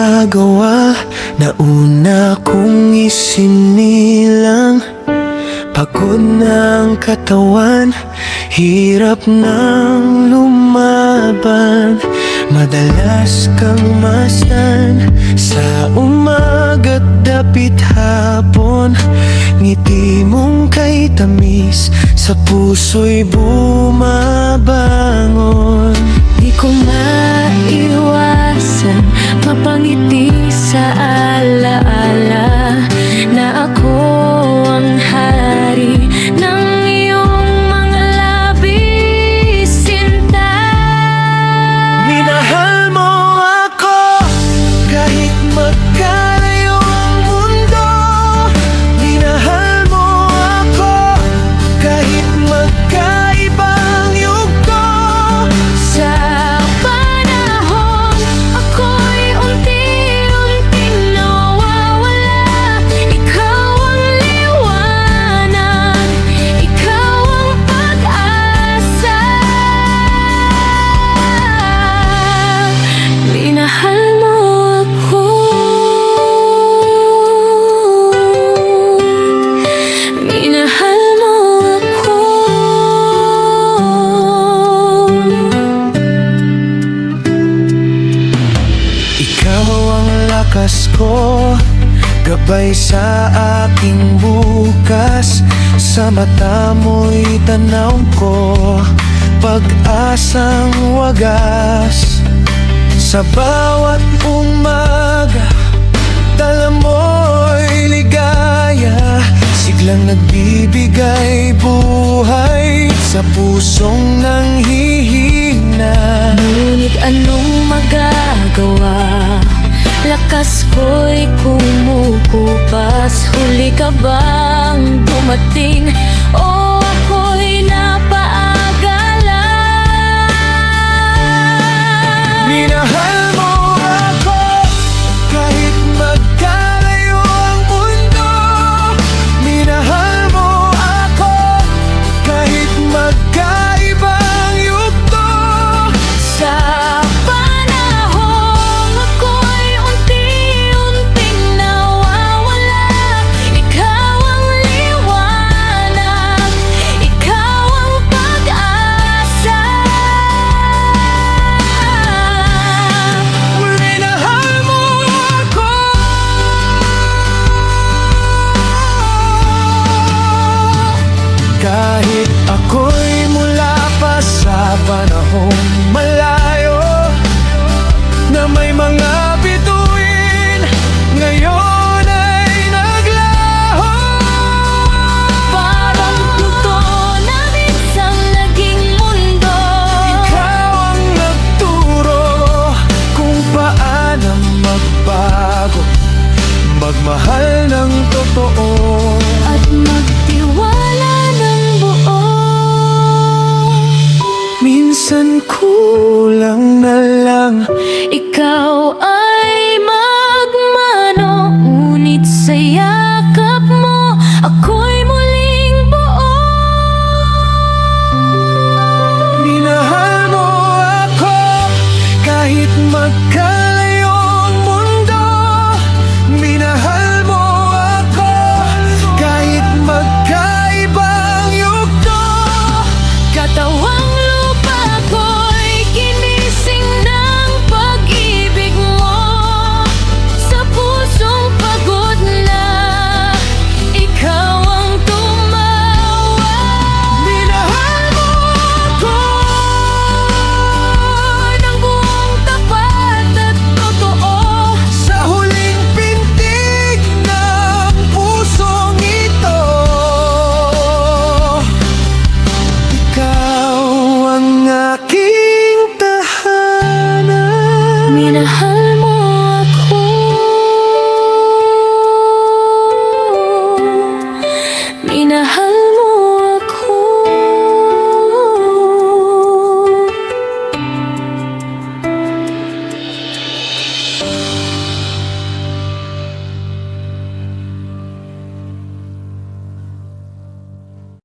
magagawa. Nauna kong isinilang, pagod ng katawan, hirap nang lumaban. Madalas kang masdan sa umaga't dapit hapon. Ngiti mong kay tamis sa puso'y bumabangon. Di ko maiwasan mapangiti sa alaala na ako ang hari ng iyong mga labi, sinta. Minahal mo ako kahit magkalayo ang mundo. Minahal mo ako kahit magkaibang yugto. Sa panahon ako'y unti-unting nawawala, ikaw ang liwanag, ikaw ang pag-asa. Minahal mo ako, minahal mo ako. Ikaw ang lakas ko, gabay sa aking bukas. Sa mata mo'y tanaw ko, pag-asang wagas. Sa bawat umaga, dala mo'y ligaya. Siglang nagbibigay buhay sa pusong nanghihina. Ngunit anong magagawa? Lakas ko'y kumukupas. Huli ka bang dumating o ako'y napaagala? Minahal mo ako kahit magkalayo ang mundo. Minahal mo ako kahit magkaibang yugto. Sa panahon ako'y unti-unting nawawala, ikaw ang liwanag, ikaw ang pag-asa. Minahal mo ako kahit ako'y mula pa sa panahong malayo, na may mga bituin ngayon ay naglaho. Parang puto na minsang naging mundo. Ikaw ang nagturo kung paano magbago, magmahal